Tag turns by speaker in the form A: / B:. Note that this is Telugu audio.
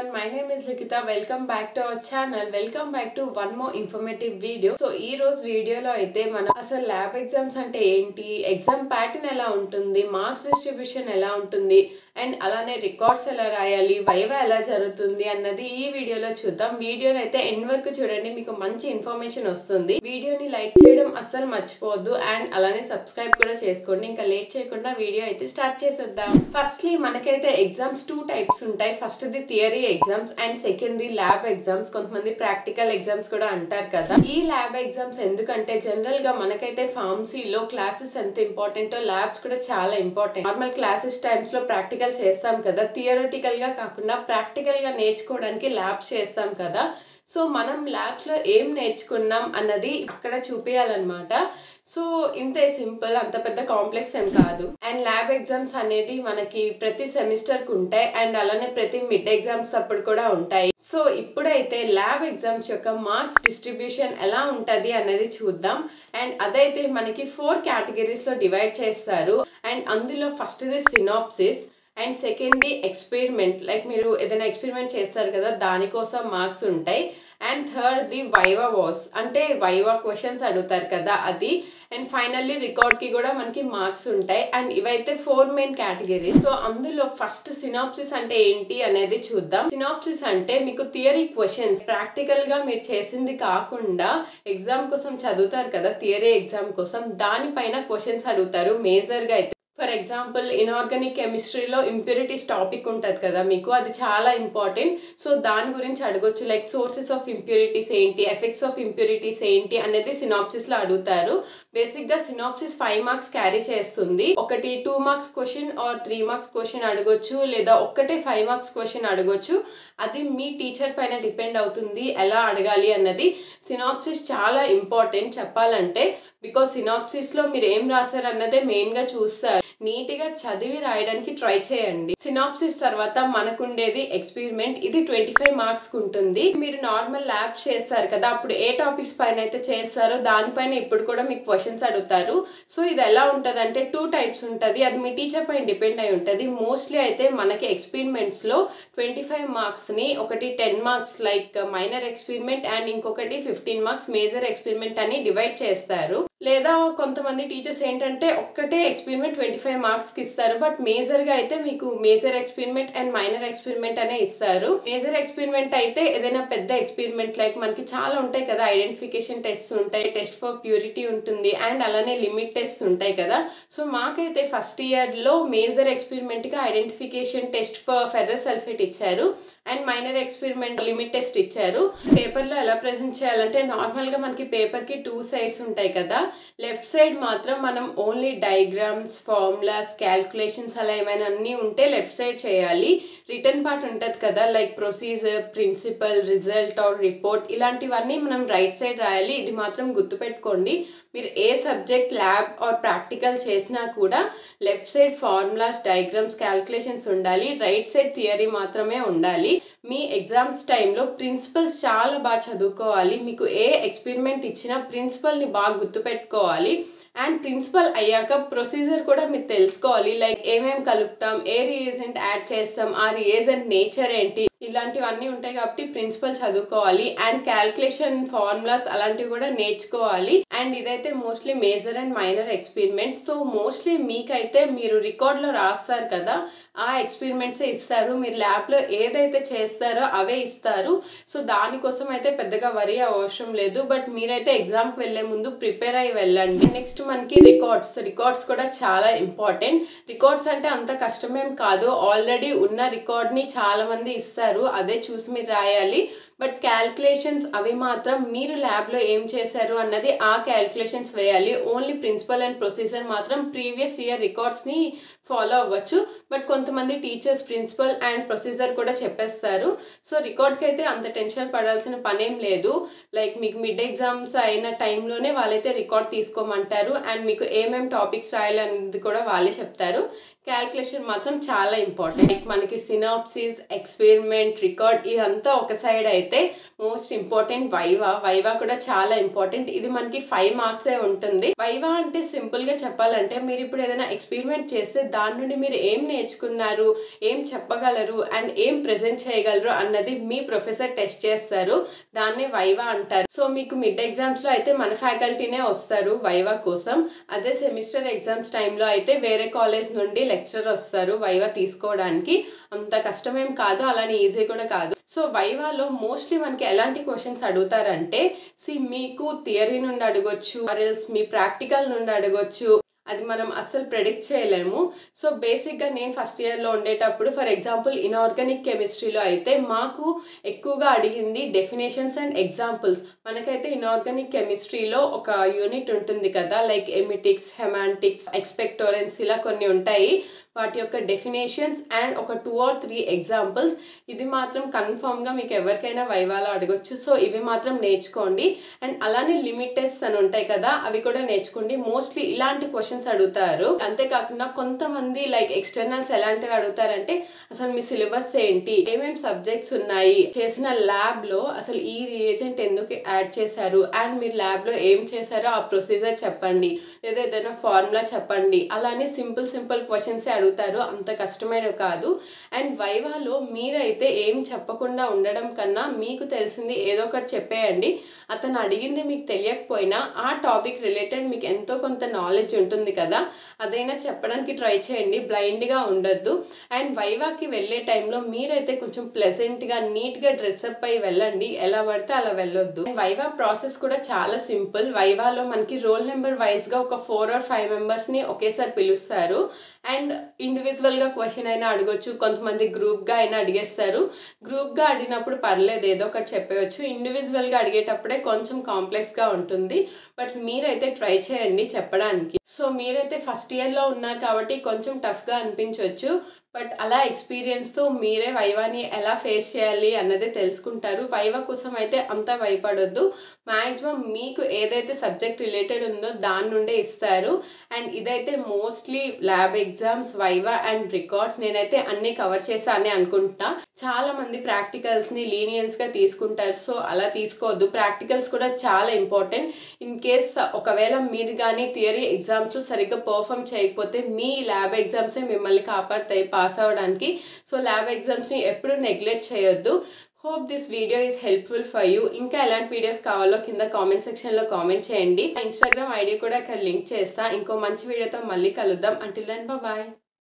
A: everyone, my name is Likita. Welcome back to our channel. Welcome back to one more informative video. So ee roz video lo aithe mana asal lab exams ante enti, exam pattern ela untundi, marks distribution ela untundi and alane records ela rayali, viva ela jarugutundi annadi ee video lo chuddam. Video ni aithe end varaku chudandi, meeku manchi information vastundi. Video ni like cheyadam asal marchipodu and alane subscribe kuda cheskondi. Inka late cheyakunda video aithe start cheseddam. Firstly manakaithe exams two types ఉంటాయి. First the theory exams and second the lab exams. కొంతమంది ప్రాక్టికల్ ఎగ్జామ్స్ కూడా అంటారు కదా. ఈ ల్యాబ్ ఎగ్జామ్స్ ఎందుకంటే జనరల్ గా మనకైతే ఫార్మసీలో క్లాసెస్ ఎంత ఇంపార్టెంటో ల్యాబ్స్ కూడా చాలా ఇంపార్టెంట్. నార్మల్ క్లాసెస్ టైమ్స్ లో ప్రాక్టికల్ చేస్తాం కదా, థియరిటికల్ గా కాకుండా ప్రాక్టికల్ గా నేర్చుకోవడానికి ల్యాబ్స్ చేస్తాం కదా. సో మనం ల్యాబ్స్ లో ఏం నేర్చుకున్నాం అన్నది అక్కడ చూపించాలన్నమాట. సో ఇంతే సింపుల్, అంత పెద్ద కాంప్లెక్స్ ఏం కాదు. అండ్ ల్యాబ్ ఎగ్జామ్స్ అనేది మనకి ప్రతి సెమిస్టర్ కు ఉంటాయి అండ్ అలానే ప్రతి మిడ్ ఎగ్జామ్స్ అప్పుడు కూడా ఉంటాయి. సో ఇప్పుడైతే ల్యాబ్ ఎగ్జామ్స్ యొక్క మార్క్స్ డిస్ట్రిబ్యూషన్ ఎలా ఉంటది అనేది చూద్దాం. అండ్ అదైతే మనకి 4 కేటగిరీస్ లో డివైడ్ చేస్తారు. అండ్ అందులో first the synopsis and second the experiment, like మీరు ఏదైనా ఎక్స్పెరిమెంట్ చేస్తారు కదా దానికోసం మార్క్స్ ఉంటాయి. And third the viva was, అంటే వైవా క్వశ్చన్స్ అడుగుతారు కదా అది. అండ్ ఫైనల్లీ రికార్డ్ కి కూడా మనకి మార్క్స్ ఉంటాయి. అండ్ ఇవైతే 4 మెయిన్ కేటగిరీ. సో అందులో ఫస్ట్ సినాప్సిస్ అంటే ఏంటి అనేది చూద్దాం. సినాప్సిస్ అంటే మీకు థియరీ క్వశ్చన్స్, ప్రాక్టికల్ గా మీరు చేసింది కాకుండా ఎగ్జామ్ కోసం చదువుతారు కదా థియరీ ఎగ్జామ్ కోసం, దానిపైన క్వశ్చన్స్ అడుగుతారు మేజర్ గా అయితే. ఫర్ ఎగ్జాంపుల్ ఇన్ఆర్గానిక్ కెమిస్ట్రీలో ఇంప్యూరిటీస్ టాపిక్ ఉంటుంది కదా మీకు, అది చాలా ఇంపార్టెంట్. సో దాని గురించి అడగొచ్చు, లైక్ సోర్సెస్ ఆఫ్ ఇంప్యూరిటీస్ ఏంటి, ఎఫెక్ట్స్ ఆఫ్ ఇంప్యూరిటీస్ ఏంటి అనేది సినాప్సిస్ లో అడుగుతారు. బేసిక్ గా సినాప్సిస్ 5 మార్క్స్ క్యారీ చేస్తుంది. ఒకటి 2 marks question or 3 marks question అడగొచ్చు, లేదా ఒక్కటే 5 మార్క్స్ క్వశ్చన్ అడగొచ్చు. అది మీ టీచర్ పైన డిపెండ్ అవుతుంది ఎలా అడగాలి అన్నది. సినాప్సిస్ చాలా ఇంపార్టెంట్ చెప్పాలంటే, బికాస్ సినాప్సిస్ లో మీరు ఏం రాశారు అన్నదే మెయిన్ గా చూస్తారు. నీట్ గా చదివి రాయడానికి ట్రై చేయండి. సినాప్సిస్ తర్వాత మనకుండేది ఎక్స్పెరిమెంట్. ఇది 25 మార్క్స్ ఉంటుంది. మీరు నార్మల్ ల్యాబ్ చేస్తారు కదా, అప్పుడు ఏ టాపిక్స్ పైన అయితే చేస్తారో దానిపైన ఇప్పుడు కూడా మీకు క్వశ్చన్స్ అడుగుతారు. సో ఇది ఎలా ఉంటుంది అంటే 2 టైప్స్ ఉంటుంది. అది మీ టీచర్ పైన డిపెండ్ అయి ఉంటుంది. మోస్ట్లీ అయితే మనకి ఎక్స్పెరిమెంట్స్ లో 25 మార్క్స్ ని ఒకటి 10 marks like minor experiment and ఇంకొకటి 15 మార్క్స్ మేజర్ ఎక్స్పెరిమెంట్ అని డివైడ్ చేస్తారు. లేదా కొంతమంది టీచర్స్ ఏంటంటే ఒక్కటే ఎక్స్పెరిమెంట్ 25 మార్క్స్ కి ఇస్తారు, బట్ మేజర్ గా అయితే మీకు major experiment and minor experiment అనే ఇస్తారు. మేజర్ ఎక్స్పెరిమెంట్ అయితే ఏదైనా పెద్ద ఎక్స్పెరిమెంట్ లైక్ మనకి చాలా ఉంటాయి కదా, ఐడెంటిఫికేషన్ టెస్ట్ ఉంటాయి, టెస్ట్ ఫర్ ప్యూరిటీ ఉంటుంది అండ్ అలానే లిమిట్ టెస్ట్ ఉంటాయి కదా. సో మాకైతే ఫస్ట్ ఇయర్ లో మేజర్ ఎక్స్పెరిమెంట్ గా identification test for ferrous sulphate ఇచ్చారు and minor experiment limit test ఇచ్చారు. పేపర్ లో ఎలా ప్రెజెంట్ చేయాలంటే నార్మల్ గా మనకి పేపర్ కి 2 సైడ్స్ ఉంటాయి కదా, లెఫ్ట్ సైడ్ మాత్రం మనం ఓన్లీ డయాగ్రామ్స్, ఫార్ములాస్, క్యాల్కులేషన్స్ అలా ఏమైనా అన్నీ ఉంటే లెఫ్ట్ సైడ్ చేయాలి. రిటర్న్ పార్ట్ ఉంటుంది కదా, like procedure, principle, result or report, ఇలాంటివన్నీ మనం రైట్ సైడ్ రాయాలి. ఇది మాత్రం గుర్తుపెట్టుకోండి. మీరు ఏ సబ్జెక్ట్ ల్యాబ్ ఆర్ ప్రాక్టికల్ చేసినా కూడా left side formulas, diagrams, calculations ఉండాలి, రైట్ సైడ్ థియరీ మాత్రమే ఉండాలి. మీ ఎగ్జామ్స్ టైంలో ప్రిన్సిపల్స్ చాలా బాగా చదువుకోవాలి. మీకు ఏ ఎక్స్పెరిమెంట్ ఇచ్చినా ప్రిన్సిపల్ని బాగా గుర్తుపెట్టుకోవాలి. అండ్ ప్రిన్సిపల్ అయ్యాక ప్రొసీజర్ కూడా మీరు తెలుసుకోవాలి, లైక్ ఏమేమి కలుపుతాం, ఏ రియేజెంట్ యాడ్ చేస్తాం, ఆ రియేజెంట్ నేచర్ ఏంటి, ఇలాంటివన్నీ ఉంటాయి కాబట్టి ప్రిన్సిపల్ చదువుకోవాలి. అండ్ క్యాల్కులేషన్ ఫార్ములాస్ అలాంటివి కూడా నేర్చుకోవాలి. అండ్ ఇదైతే mostly major and minor experiments. So mostly మీకైతే మీరు రికార్డ్ లో రాస్తారు కదా, ఆ ఎక్స్పెరిమెంట్సే ఇస్తారు. మీరు ల్యాబ్ లో ఏదైతే చేస్తారో అవే ఇస్తారు. సో దానికోసం అయితే పెద్దగా వరీ అవసరం లేదు. బట్ మీరైతే ఎగ్జామ్కి వెళ్లే ముందు ప్రిపేర్ అయ్యి వెళ్ళండి. నెక్స్ట్ మనకి రికార్డ్స్ కూడా చాలా ఇంపార్టెంట్. రికార్డ్స్ అంటే అంత కష్టమేం కాదు, ఆల్రెడీ ఉన్న రికార్డ్ ని చాలా మంది ఇస్తారు, అదే చూసి మీరు రాయాలి. బట్ క్యాల్కులేషన్స్ అవి మాత్రం మీరు ల్యాబ్లో ఏం చేశారు అన్నది ఆ క్యాల్కులేషన్స్ వేయాలి. ఓన్లీ ప్రిన్సిపల్ అండ్ ప్రొసీజర్ మాత్రం ప్రీవియస్ ఇయర్ రికార్డ్స్ని ఫాలో అవ్వచ్చు. బట్ కొంతమంది టీచర్స్ ప్రిన్సిపల్ అండ్ ప్రొసీజర్ కూడా చెప్పేస్తారు. సో రికార్డ్కి అయితే అంత టెన్షన్ పడాల్సిన పనేం లేదు. లైక్ మీకు మిడ్ ఎగ్జామ్స్ అయిన టైంలోనే వాళ్ళైతే రికార్డ్ తీసుకోమంటారు అండ్ మీకు ఏమేమి టాపిక్స్ రాయాలనేది కూడా వాళ్ళే చెప్తారు. క్యాల్కులేషన్ మాత్రం చాలా ఇంపార్టెంట్. లైక్ మనకి సినాప్సిస్, ఎక్స్పెరిమెంట్, రికార్డ్ ఇదంతా ఒక సైడ్ అయితే మోస్ట్ ఇంపార్టెంట్ వైవా కూడా చాలా ఇంపార్టెంట్. ఇది మనకి 5 మార్క్సే ఉంటుంది. వైవా అంటే సింపుల్ గా చెప్పాలంటే మీరు ఇప్పుడు ఏదైనా ఎక్స్పెరిమెంట్ చేస్తే దాని నుండి మీరు ఏం నేర్చుకున్నారు, ఏం చెప్పగలరు అండ్ ఏం ప్రెజెంట్ చేయగలరు అన్నది మీ ప్రొఫెసర్ టెస్ట్ చేస్తారు. దాన్నే వైవా అంటారు. సో మీకు మిడ్ ఎగ్జామ్స్లో అయితే మన ఫ్యాకల్టీనే వస్తారు వైవా కోసం. అదే సెమిస్టర్ ఎగ్జామ్స్ టైంలో అయితే వేరే కాలేజ్ నుండి లెక్చరర్ వస్తారు వైవా తీసుకోవడానికి. అంత కష్టమేం కాదు, అలానే ఈజీ కూడా కాదు. సో వైవాలో మోస్ట్లీ మనకి ఎలాంటి క్వశ్చన్స్ అడుగుతారంటే, మీకు థియరీ నుండి అడగొచ్చు, ఆర్ఎల్స్ మీ ప్రాక్టికల్ నుండి అడగొచ్చు. అది మనం అస్సలు ప్రెడిక్ట్ చేయలేము. సో బేసిక్గా నేను ఫస్ట్ ఇయర్లో ఉండేటప్పుడు ఫర్ ఎగ్జాంపుల్ ఇన్ఆర్గానిక్ కెమిస్ట్రీలో అయితే మాకు ఎక్కువగా అడిగింది డెఫినేషన్స్ అండ్ ఎగ్జాంపుల్స్. మనకైతే ఇన్ఆర్గానిక్ కెమిస్ట్రీలో ఒక యూనిట్ ఉంటుంది కదా, లైక్ ఎమిటిక్స్, హెమాంటిక్స్, ఎక్స్పెక్టోరెన్స్ ఇలా కొన్ని ఉంటాయి. వాటి యొక్క డెఫినేషన్స్ అండ్ ఒక 2 or 3 ఎగ్జాంపుల్స్. ఇది మాత్రం కన్ఫామ్గా మీకు ఎవరికైనా వైవాలో అడగొచ్చు. సో ఇవి మాత్రం నేర్చుకోండి. అండ్ అలానే లిమిట్ టెస్ట్స్ అని ఉంటాయి కదా, అవి కూడా నేర్చుకోండి. మోస్ట్లీ ఇలాంటి క్వశ్చన్స్ అడుగుతారు. అంతేకాకుండా కొంతమంది లైక్ ఎక్స్టర్నల్స్ ఎలాంటివి అడుగుతారంటే, అసలు మీ సిలబస్ ఏంటి, ఏమేమి సబ్జెక్ట్స్ ఉన్నాయి, చేసిన ల్యాబ్లో అసలు ఈ రియేజెంట్ ఎందుకు యాడ్ చేశారు అండ్ మీరు ల్యాబ్లో ఏం చేశారో ఆ ప్రొసీజర్ చెప్పండి, లేదా ఏదైనా ఫార్ములా చెప్పండి. అలానే సింపుల్ క్వశ్చన్స్ అడుగుతారు, అంత కష్టమైనవి కాదు. అండ్ వైవాలో మీరైతే ఏం చెప్పకుండా ఉండడం కన్నా మీకు తెలిసింది ఏదో ఒకటి చెప్పేయండి. అతను అడిగింది మీకు తెలియకపోయినా ఆ టాపిక్ రిలేటెడ్ మీకు ఎంతో కొంత నాలెడ్జ్ ఉంటుంది కదా, అదైనా చెప్పడానికి ట్రై చేయండి. బ్లైండ్గా ఉండొద్దు. అండ్ వైవాకి వెళ్ళే టైంలో మీరైతే కొంచెం ప్లెజెంట్గా నీట్గా డ్రెస్అప్ అయి వెళ్ళండి, ఎలా పడితే అలా వెళ్ళొద్దు. వైవా ప్రాసెస్ కూడా చాలా సింపుల్. వైవాలో మనకి రోల్ నెంబర్ వైజ్గా ఒక 4 or 5 మెంబర్స్ని ఒకేసారి పిలుస్తారు. అండ్ ఇండివిజువల్గా క్వశ్చన్ అయినా అడగొచ్చు, కొంతమంది గ్రూప్గా అయినా అడిగేస్తారు. గ్రూప్గా అడిగినప్పుడు పర్లేదు, ఏదో ఒకటి చెప్పవచ్చు. ఇండివిజువల్గా అడిగేటప్పుడే కొంచెం కాంప్లెక్స్గా ఉంటుంది. బట్ మీరైతే ట్రై చేయండి చెప్పడానికి. సో మీరైతే ఫస్ట్ ఇయర్లో ఉన్నారు కాబట్టి కొంచెం టఫ్గా అనిపించవచ్చు. బట్ అలా ఎక్స్పీరియన్స్తో మీరే వైవాని ఎలా ఫేస్ చేయాలి అన్నదే తెలుసుకుంటారు. వైవా కోసం అయితే అంతా భయపడొద్దు. మ్యాక్సిమం మీకు ఏదైతే సబ్జెక్ట్ రిలేటెడ్ ఉందో దాని నుండే ఇస్తారు. అండ్ ఇదైతే mostly lab exams, viva and records నేనైతే అన్నీ కవర్ చేస్తా అని అనుకుంటా. చాలామంది ప్రాక్టికల్స్ని లీనియన్స్గా తీసుకుంటారు. సో అలా తీసుకోవద్దు. ప్రాక్టికల్స్ కూడా చాలా ఇంపార్టెంట్. ఇన్ కేస్ ఒకవేళ మీరు కానీ థియరీ ఎగ్జామ్స్లో సరిగ్గా పర్ఫామ్ చేయకపోతే మీ ల్యాబ్ ఎగ్జామ్సే మిమ్మల్ని కాపాడతాయి పాస్ అవ్వడానికి. సో ల్యాబ్ ఎగ్జామ్స్ని ఎప్పుడూ నెగ్లెక్ట్ చేయొద్దు. Hope this video is helpful for you. ఇంకా ఎలాంటి వీడియోస్ కావాలో కింద కామెంట్ సెక్షన్లో కామెంట్ చేయండి. ఇన్స్టాగ్రామ్ ఐడి కూడా ఇక్కడ లింక్ చేస్తా. ఇంకో మంచి వీడియోతో మళ్ళీ కలుద్దాం. Until then bye.